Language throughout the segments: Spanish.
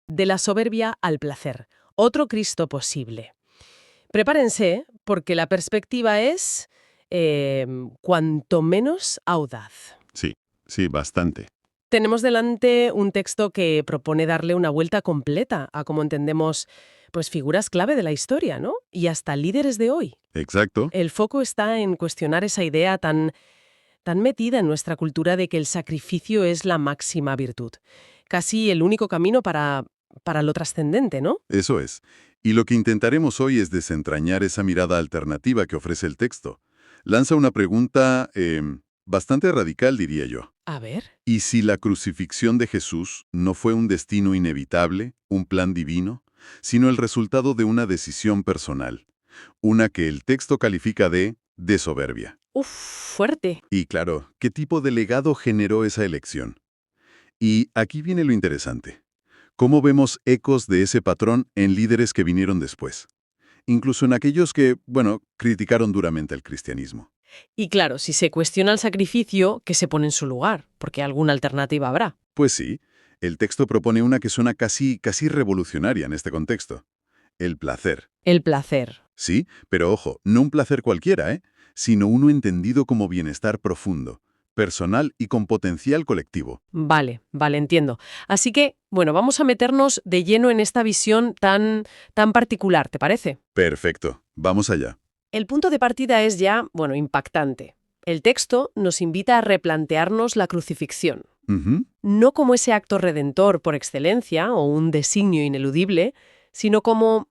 De la soberbia al placer. Otro Cristo posible. Prepárense, porque la perspectiva es cuanto menos audaz. Sí, sí, bastante. Tenemos delante un texto que propone darle una vuelta completa a cómo entendemos pues figuras clave de la historia, ¿no? Y hasta líderes de hoy. Exacto. El foco está en cuestionar esa idea tan metida en nuestra cultura de que el sacrificio es la máxima virtud. Casi el único camino para lo trascendente, ¿no? Eso es. Y lo que intentaremos hoy es desentrañar esa mirada alternativa que ofrece el texto. Lanza una pregunta bastante radical, diría yo. A ver. ¿Y si la crucifixión de Jesús no fue un destino inevitable, un plan divino, sino el resultado de una decisión personal? Una que el texto califica de soberbia. Uf, fuerte. Y claro, ¿qué tipo de legado generó esa elección? Y aquí viene lo interesante. ¿Cómo vemos ecos de ese patrón en líderes que vinieron después? Incluso en aquellos que, bueno, criticaron duramente el cristianismo. Y claro, si se cuestiona el sacrificio, ¿qué se pone en su lugar? Porque alguna alternativa habrá. Pues sí, el texto propone una que suena casi revolucionaria en este contexto. El placer. El placer. Sí, pero ojo, no un placer cualquiera, sino uno entendido como bienestar profundo, personal y con potencial colectivo. Vale, entiendo. Así que, bueno, vamos a meternos de lleno en esta visión tan particular, ¿te parece? Perfecto, vamos allá. El punto de partida es ya, bueno, impactante. El texto nos invita a replantearnos la crucifixión. Ujú. No como ese acto redentor por excelencia o un designio ineludible, sino como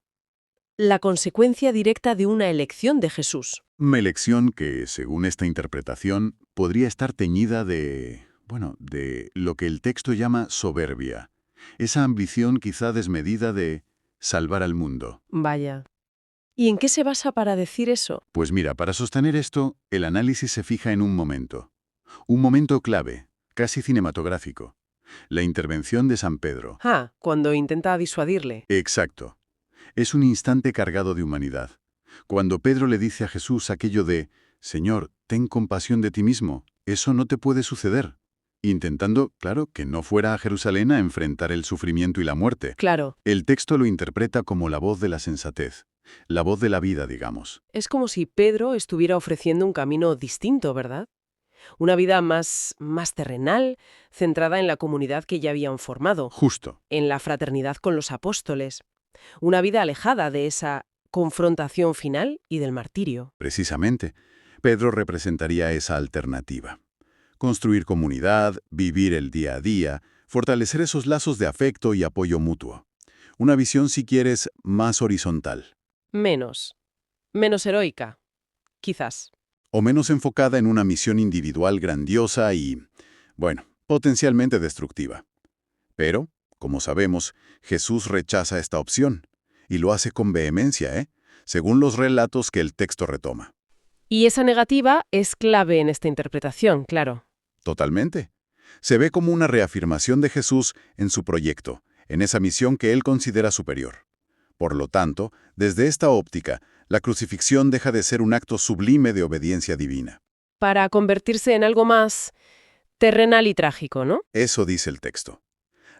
la consecuencia directa de una elección de Jesús. Una elección que, según esta interpretación, podría estar teñida de lo que el texto llama soberbia. Esa ambición quizá desmedida de salvar al mundo. Vaya. ¿Y en qué se basa para decir eso? Pues mira, para sostener esto, el análisis se fija en un momento. Un momento clave, casi cinematográfico. La intervención de San Pedro. Cuando intenta disuadirle. Exacto. Es un instante cargado de humanidad. Cuando Pedro le dice a Jesús aquello de «Señor, ten compasión de ti mismo, eso no te puede suceder», intentando, claro, que no fuera a Jerusalén a enfrentar el sufrimiento y la muerte. Claro, El texto lo interpreta como la voz de la sensatez, la voz de la vida, digamos. es como si Pedro estuviera ofreciendo un camino distinto, ¿verdad? Una vida más terrenal, centrada en la comunidad que ya habían formado, Justo. en la fraternidad con los apóstoles. Una vida alejada de esa confrontación final y del martirio. Precisamente, Pedro representaría esa alternativa. Construir comunidad, vivir el día a día, fortalecer esos lazos de afecto y apoyo mutuo. Una visión, si quieres, más horizontal. Menos heroica, quizás. O menos enfocada en una misión individual grandiosa y, bueno, potencialmente destructiva. Pero, como sabemos, Jesús rechaza esta opción, y lo hace con vehemencia, según los relatos que el texto retoma. Y esa negativa es clave en esta interpretación, claro. Totalmente. Se ve como una reafirmación de Jesús en su proyecto, en esa misión que él considera superior. Por lo tanto, desde esta óptica, la crucifixión deja de ser un acto sublime de obediencia divina. Para convertirse en algo más terrenal y trágico, ¿no? Eso dice el texto.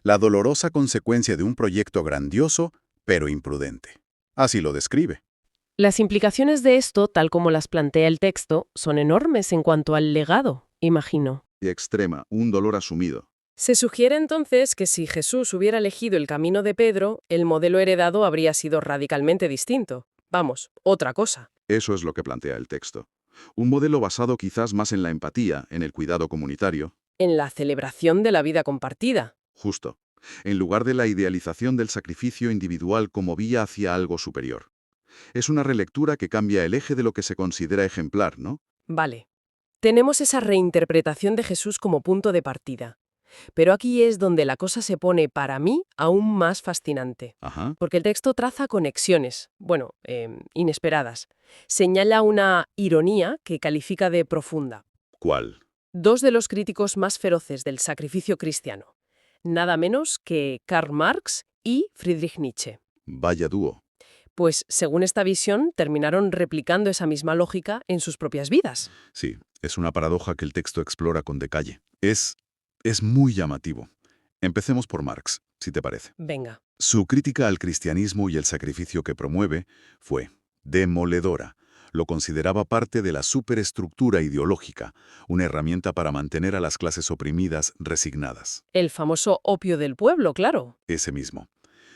La dolorosa consecuencia de un proyecto grandioso, pero imprudente. Así lo describe. Las implicaciones de esto, tal como las plantea el texto, son enormes en cuanto al legado, imagino. Y extrema, un dolor asumido. Se sugiere entonces que si Jesús hubiera elegido el camino de Pedro, el modelo heredado habría sido radicalmente distinto. Vamos, otra cosa. Eso es lo que plantea el texto. Un modelo basado quizás más en la empatía, en el cuidado comunitario. En la celebración de la vida compartida. Justo. En lugar de la idealización del sacrificio individual como vía hacia algo superior. Es una relectura que cambia el eje de lo que se considera ejemplar, ¿no? Vale. Tenemos esa reinterpretación de Jesús como punto de partida. Pero aquí es donde la cosa se pone, para mí, aún más fascinante. Ajá. Porque el texto traza conexiones, inesperadas. Señala una ironía que califica de profunda. ¿Cuál? Dos de los críticos más feroces del sacrificio cristiano. Nada menos que Karl Marx y Friedrich Nietzsche. Vaya dúo. Pues, según esta visión, terminaron replicando esa misma lógica en sus propias vidas. Sí, es una paradoja que el texto explora con detalle. Es muy llamativo. Empecemos por Marx. si te parece. Venga. Su crítica al cristianismo y el sacrificio que promueve fue demoledora. Lo consideraba parte de la superestructura ideológica, una herramienta para mantener a las clases oprimidas resignadas. El famoso opio del pueblo, claro. Ese mismo.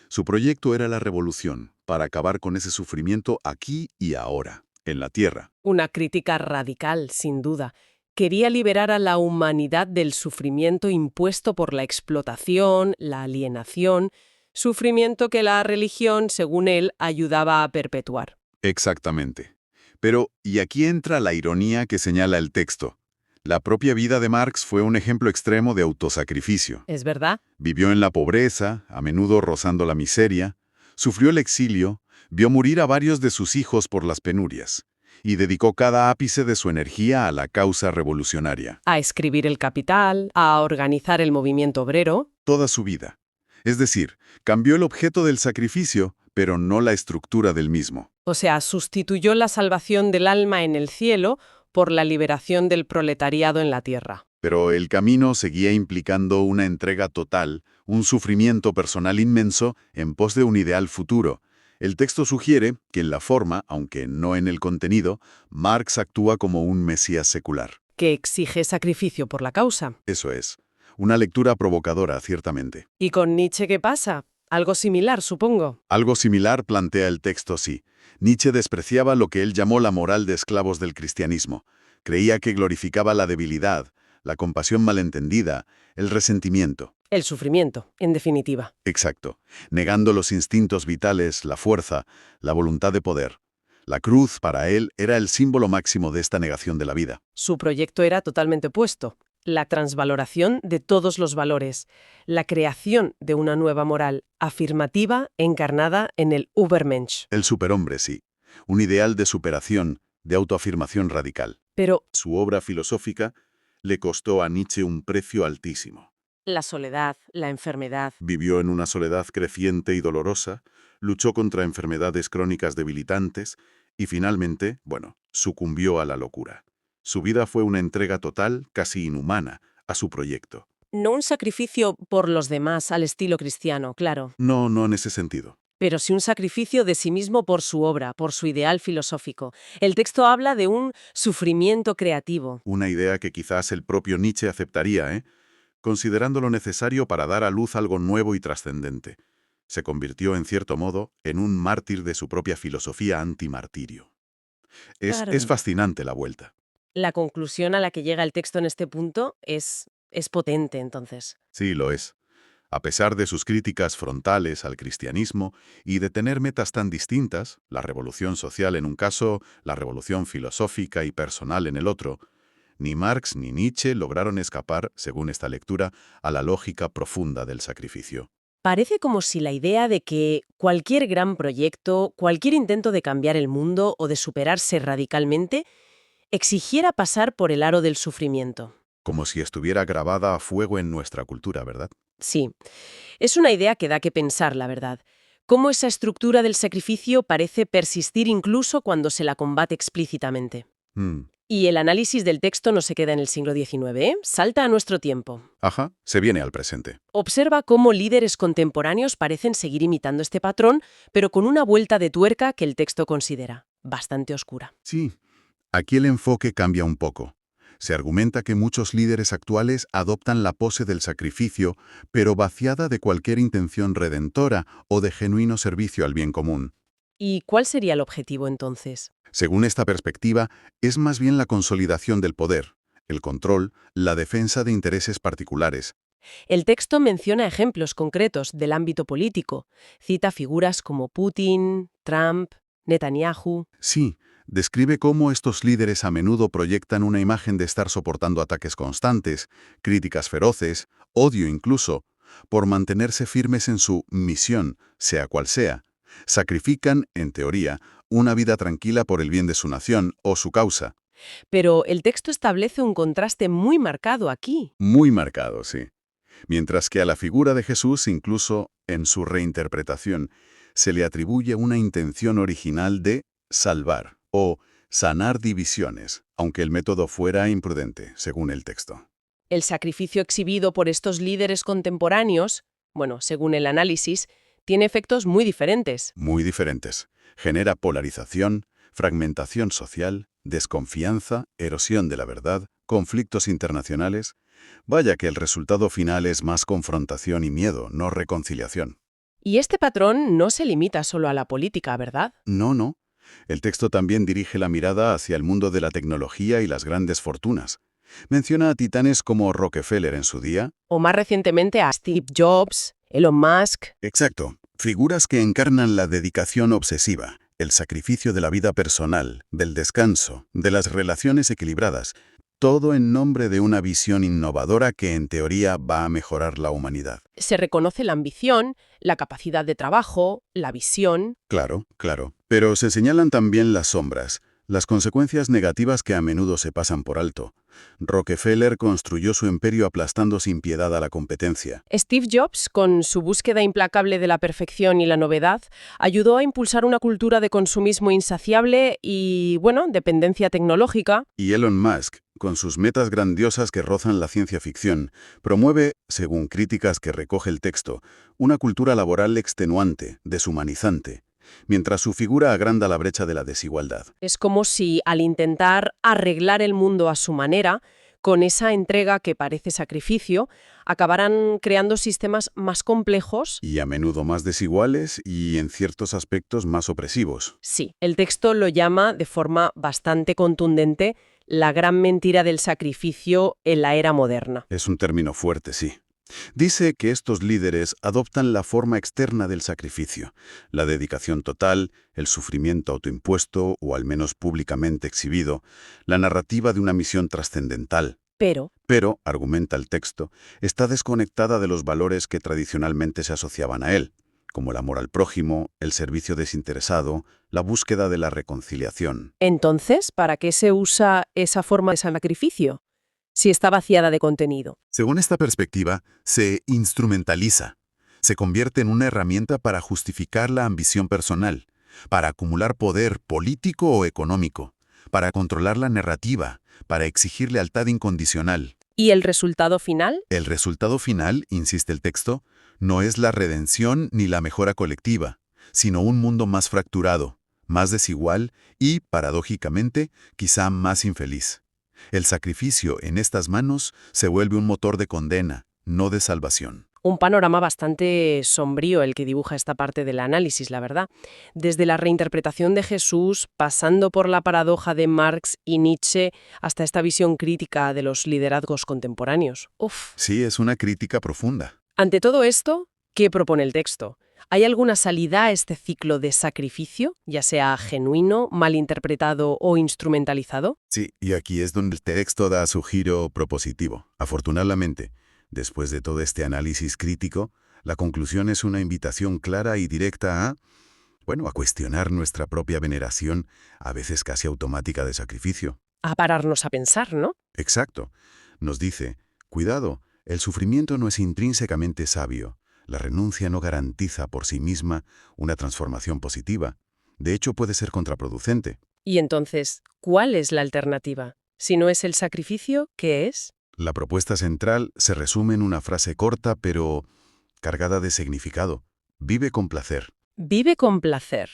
Su proyecto era la revolución, para acabar con ese sufrimiento aquí y ahora, en la Tierra. Una crítica radical, sin duda. Quería liberar a la humanidad del sufrimiento impuesto por la explotación, la alienación, sufrimiento que la religión, según él, ayudaba a perpetuar. Exactamente. Pero, y aquí entra la ironía que señala el texto. La propia vida de Marx fue un ejemplo extremo de autosacrificio. ¿Es verdad? Vivió en la pobreza, a menudo rozando la miseria, sufrió el exilio, vio morir a varios de sus hijos por las penurias, y dedicó cada ápice de su energía a la causa revolucionaria. A escribir El Capital, a organizar el movimiento obrero. Toda su vida. Es decir, cambió el objeto del sacrificio, pero no la estructura del mismo. O sea, sustituyó la salvación del alma en el cielo por la liberación del proletariado en la tierra. Pero el camino seguía implicando una entrega total, un sufrimiento personal inmenso en pos de un ideal futuro. El texto sugiere que en la forma, aunque no en el contenido, Marx actúa como un mesías secular. Que exige sacrificio por la causa. Eso es. Una lectura provocadora, ciertamente. ¿Y con Nietzsche qué pasa? Algo similar, supongo. Algo similar plantea el texto, sí. Nietzsche despreciaba lo que él llamó la moral de esclavos del cristianismo. Creía que glorificaba la debilidad, la compasión malentendida, el resentimiento. El sufrimiento, en definitiva. Exacto, negando los instintos vitales, la fuerza, la voluntad de poder. La cruz, para él, era el símbolo máximo de esta negación de la vida. Su proyecto era totalmente opuesto. La transvaloración de todos los valores, la creación de una nueva moral afirmativa encarnada en el Übermensch. El superhombre, sí. Un ideal de superación, de autoafirmación radical. Pero Su obra filosófica le costó a Nietzsche un precio altísimo. la soledad, la enfermedad. Vivió en una soledad creciente y dolorosa, luchó contra enfermedades crónicas debilitantes y finalmente, sucumbió a la locura. Su vida fue una entrega total, casi inhumana, a su proyecto. No un sacrificio por los demás al estilo cristiano, claro, No, no en ese sentido. pero sí un sacrificio de sí mismo por su obra, por su ideal filosófico. El texto habla de un sufrimiento creativo. Una idea que quizás el propio Nietzsche aceptaría, considerándolo necesario para dar a luz algo nuevo y trascendente. Se convirtió, en cierto modo, en un mártir de su propia filosofía antimartirio. Claro. Es fascinante la vuelta. La conclusión a la que llega el texto en este punto es potente, entonces. Sí, lo es. A pesar de sus críticas frontales al cristianismo y de tener metas tan distintas, la revolución social en un caso, la revolución filosófica y personal en el otro, ni Marx ni Nietzsche lograron escapar, según esta lectura, a la lógica profunda del sacrificio. Parece como si la idea de que cualquier gran proyecto, cualquier intento de cambiar el mundo o de superarse radicalmente, exigiera pasar por el aro del sufrimiento. Como si estuviera grabada a fuego en nuestra cultura, ¿verdad? Sí, es una idea que da que pensar, la verdad. Cómo esa estructura del sacrificio parece persistir incluso cuando se la combate explícitamente. Mm. Y el análisis del texto no se queda en el siglo XIX, ¿eh? Salta a nuestro tiempo. Ajá, se viene al presente. Observa cómo líderes contemporáneos parecen seguir imitando este patrón, pero con una vuelta de tuerca que el texto considera bastante oscura. Sí, aquí el enfoque cambia un poco. Se argumenta que muchos líderes actuales adoptan la pose del sacrificio, pero vaciada de cualquier intención redentora o de genuino servicio al bien común. ¿Y cuál sería el objetivo entonces? Según esta perspectiva, es más bien la consolidación del poder, el control, la defensa de intereses particulares. El texto menciona ejemplos concretos del ámbito político. Cita figuras como Putin, Trump, Netanyahu. Sí, describe cómo estos líderes a menudo proyectan una imagen de estar soportando ataques constantes, críticas feroces, odio incluso, por mantenerse firmes en su misión, sea cual sea. Sacrifican, en teoría, una vida tranquila por el bien de su nación o su causa. Pero el texto establece un contraste muy marcado aquí. Muy marcado, sí. Mientras que a la figura de Jesús, incluso en su reinterpretación, se le atribuye una intención original de salvar o sanar divisiones, aunque el método fuera imprudente, según el texto. El sacrificio exhibido por estos líderes contemporáneos, bueno, según el análisis, tiene efectos muy diferentes. Muy diferentes. Genera polarización, fragmentación social, desconfianza, erosión de la verdad, conflictos internacionales. Vaya que el resultado final es más confrontación y miedo, no reconciliación. Y este patrón no se limita solo a la política, ¿verdad? No, no. El texto también dirige la mirada hacia el mundo de la tecnología y las grandes fortunas. Menciona a titanes como Rockefeller en su día. O más recientemente a Steve Jobs, Elon Musk. Exacto. Figuras que encarnan la dedicación obsesiva, el sacrificio de la vida personal, del descanso, de las relaciones equilibradas, todo en nombre de una visión innovadora que en teoría va a mejorar la humanidad. Se reconoce la ambición, la capacidad de trabajo, la visión. Claro, claro. Pero se señalan también las sombras, las consecuencias negativas que a menudo se pasan por alto. Rockefeller construyó su imperio aplastando sin piedad a la competencia. Steve Jobs, con su búsqueda implacable de la perfección y la novedad, ayudó a impulsar una cultura de consumismo insaciable y, bueno, dependencia tecnológica. Y Elon Musk, con sus metas grandiosas que rozan la ciencia ficción, promueve, según críticas que recoge el texto, una cultura laboral extenuante, deshumanizante, mientras su figura agranda la brecha de la desigualdad. Es como si, al intentar arreglar el mundo a su manera, con esa entrega que parece sacrificio, acabaran creando sistemas más complejos. Y a menudo más desiguales y, en ciertos aspectos, más opresivos. Sí, el texto lo llama de forma bastante contundente la gran mentira del sacrificio en la era moderna. Es un término fuerte, sí. Dice que estos líderes adoptan la forma externa del sacrificio, la dedicación total, el sufrimiento autoimpuesto o al menos públicamente exhibido, la narrativa de una misión trascendental. Pero, argumenta el texto, está desconectada de los valores que tradicionalmente se asociaban a él, como el amor al prójimo, el servicio desinteresado, la búsqueda de la reconciliación. Entonces, ¿para qué se usa esa forma de sacrificio si está vaciada de contenido? Según esta perspectiva, se instrumentaliza. Se convierte en una herramienta para justificar la ambición personal, para acumular poder político o económico, para controlar la narrativa, para exigir lealtad incondicional. ¿Y el resultado final? El resultado final, insiste el texto, no es la redención ni la mejora colectiva, sino un mundo más fracturado, más desigual y, paradójicamente, quizá más infeliz. El sacrificio en estas manos se vuelve un motor de condena, no de salvación. Un panorama bastante sombrío el que dibuja esta parte del análisis, la verdad. Desde la reinterpretación de Jesús, pasando por la paradoja de Marx y Nietzsche, hasta esta visión crítica de los liderazgos contemporáneos. Uf. Sí, es una crítica profunda. Ante todo esto, ¿qué propone el texto? ¿Hay alguna salida a este ciclo de sacrificio, ya sea genuino, malinterpretado o instrumentalizado? Sí, y aquí es donde el texto da su giro propositivo. Afortunadamente, después de todo este análisis crítico, la conclusión es una invitación clara y directa a cuestionar nuestra propia veneración, a veces casi automática de sacrificio. A pararnos a pensar, ¿no? Exacto. Nos dice, cuidado, el sufrimiento no es intrínsecamente sabio. La renuncia no garantiza por sí misma una transformación positiva. De hecho, puede ser contraproducente. Y entonces, ¿cuál es la alternativa? Si no es el sacrificio, ¿qué es? La propuesta central se resume en una frase corta pero cargada de significado. Vive con placer. Vive con placer.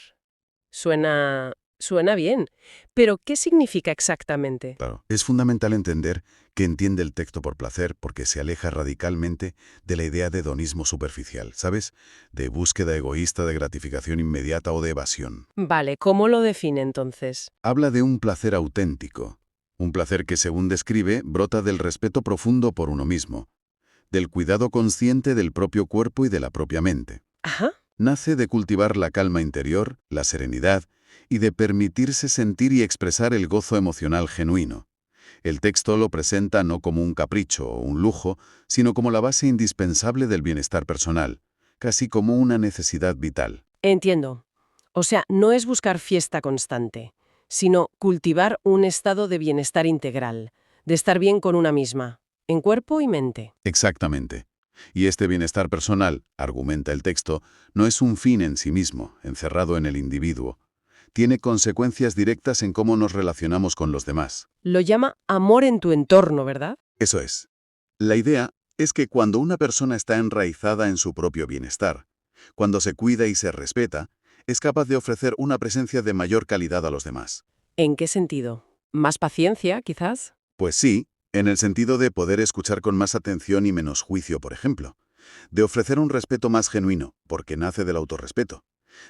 Suena bien, pero ¿qué significa exactamente? Claro, es fundamental entender que entiende el texto por placer porque se aleja radicalmente de la idea de hedonismo superficial, ¿sabes? De búsqueda egoísta de gratificación inmediata o de evasión. Vale, ¿cómo lo define entonces? Habla de un placer auténtico, un placer que, según describe, brota del respeto profundo por uno mismo, del cuidado consciente del propio cuerpo y de la propia mente. Ajá. Nace de cultivar la calma interior, la serenidad, y de permitirse sentir y expresar el gozo emocional genuino. El texto lo presenta no como un capricho o un lujo, sino como la base indispensable del bienestar personal, casi como una necesidad vital. Entiendo. O sea, no es buscar fiesta constante, sino cultivar un estado de bienestar integral, de estar bien con una misma, en cuerpo y mente. Exactamente. Y este bienestar personal, argumenta el texto, no es un fin en sí mismo, encerrado en el individuo. Tiene consecuencias directas en cómo nos relacionamos con los demás. Lo llama amor en tu entorno, ¿verdad? Eso es. La idea es que cuando una persona está enraizada en su propio bienestar, cuando se cuida y se respeta, es capaz de ofrecer una presencia de mayor calidad a los demás. ¿En qué sentido? ¿Más paciencia, quizás? Pues sí, en el sentido de poder escuchar con más atención y menos juicio, por ejemplo. De ofrecer un respeto más genuino, porque nace del autorrespeto.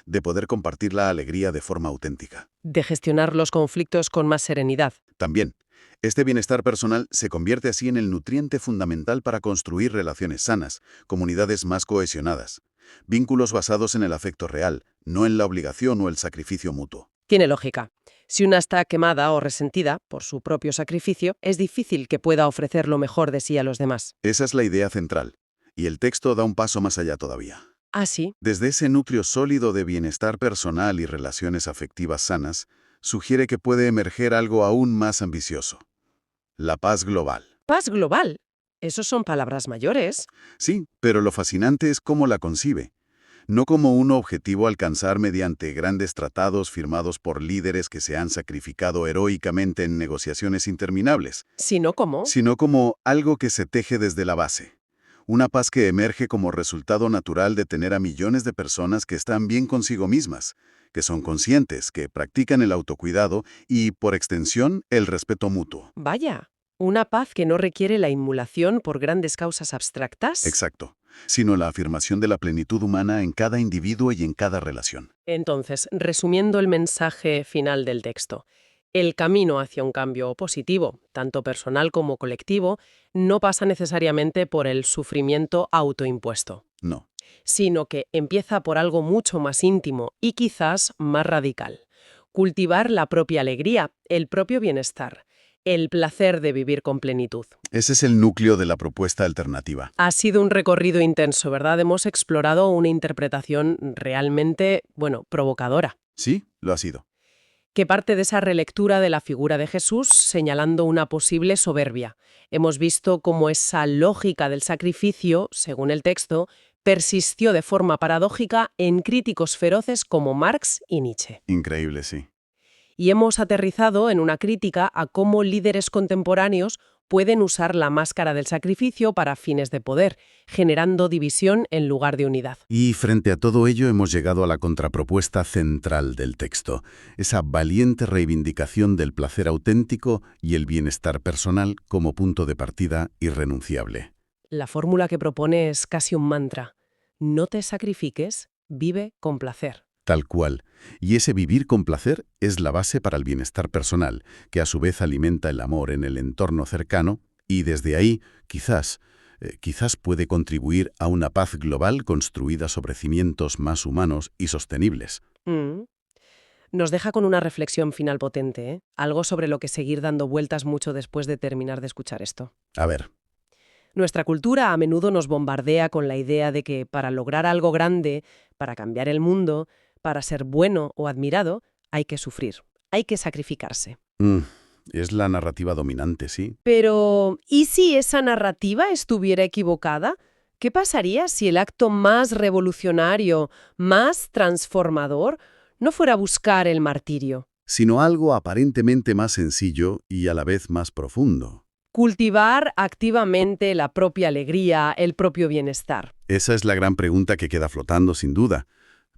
De poder compartir la alegría de forma auténtica. De gestionar los conflictos con más serenidad. También, este bienestar personal se convierte así en el nutriente fundamental para construir relaciones sanas, comunidades más cohesionadas, vínculos basados en el afecto real, no en la obligación o el sacrificio mutuo. Tiene lógica. Si una está quemada o resentida por su propio sacrificio, es difícil que pueda ofrecer lo mejor de sí a los demás. Esa es la idea central, y el texto da un paso más allá todavía. Ah, sí. Desde ese núcleo sólido de bienestar personal y relaciones afectivas sanas, sugiere que puede emerger algo aún más ambicioso: la paz global. Paz global. Esos son palabras mayores. Sí, pero lo fascinante es cómo la concibe. No como un objetivo a alcanzar mediante grandes tratados firmados por líderes que se han sacrificado heroicamente en negociaciones interminables, Sino como... sino como algo que se teje desde la base. Una paz que emerge como resultado natural de tener a millones de personas que están bien consigo mismas, que son conscientes, que practican el autocuidado y, por extensión, el respeto mutuo. Vaya, una paz que no requiere la inmolación por grandes causas abstractas. Exacto. Sino la afirmación de la plenitud humana en cada individuo y en cada relación. Entonces, resumiendo el mensaje final del texto, el camino hacia un cambio positivo, tanto personal como colectivo, no pasa necesariamente por el sufrimiento autoimpuesto, No. sino que empieza por algo mucho más íntimo y quizás más radical. Cultivar la propia alegría, el propio bienestar, el placer de vivir con plenitud. Ese es el núcleo de la propuesta alternativa. Ha sido un recorrido intenso, ¿verdad? Hemos explorado una interpretación realmente, provocadora, Sí, lo ha sido. que parte de esa relectura de la figura de Jesús señalando una posible soberbia. Hemos visto cómo esa lógica del sacrificio, según el texto, persistió de forma paradójica en críticos feroces como Marx y Nietzsche. Increíble, sí. Y hemos aterrizado en una crítica a cómo líderes contemporáneos pueden usar la máscara del sacrificio para fines de poder, generando división en lugar de unidad. Y frente a todo ello hemos llegado a la contrapropuesta central del texto, esa valiente reivindicación del placer auténtico y el bienestar personal como punto de partida irrenunciable. La fórmula que propone es casi un mantra. No te sacrifiques, vive con placer. Tal cual. Y ese vivir con placer es la base para el bienestar personal, que a su vez alimenta el amor en el entorno cercano y desde ahí, quizás puede contribuir a una paz global construida sobre cimientos más humanos y sostenibles. Nos deja con una reflexión final potente, ¿eh? Algo sobre lo que seguir dando vueltas mucho después de terminar de escuchar esto. A ver, Nuestra cultura a menudo nos bombardea con la idea de que para lograr algo grande, para cambiar el mundo, para ser bueno o admirado, hay que sufrir, hay que sacrificarse. es la narrativa dominante, sí. Pero, ¿y si esa narrativa estuviera equivocada? ¿Qué pasaría si el acto más revolucionario, más transformador, no fuera buscar el martirio? Sino algo aparentemente más sencillo y a la vez más profundo. Cultivar activamente la propia alegría, el propio bienestar. Esa es la gran pregunta que queda flotando, sin duda.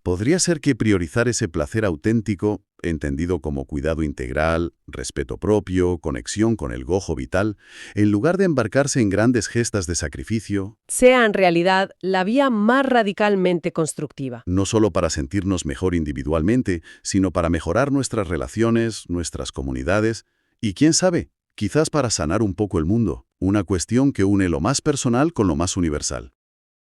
¿Podría ser que priorizar ese placer auténtico, entendido como cuidado integral, respeto propio, conexión con el gozo vital, en lugar de embarcarse en grandes gestas de sacrificio, sea en realidad la vía más radicalmente constructiva? no solo para sentirnos mejor individualmente, sino para mejorar nuestras relaciones, nuestras comunidades y, quién sabe, quizás para sanar un poco el mundo, una cuestión que une lo más personal con lo más universal?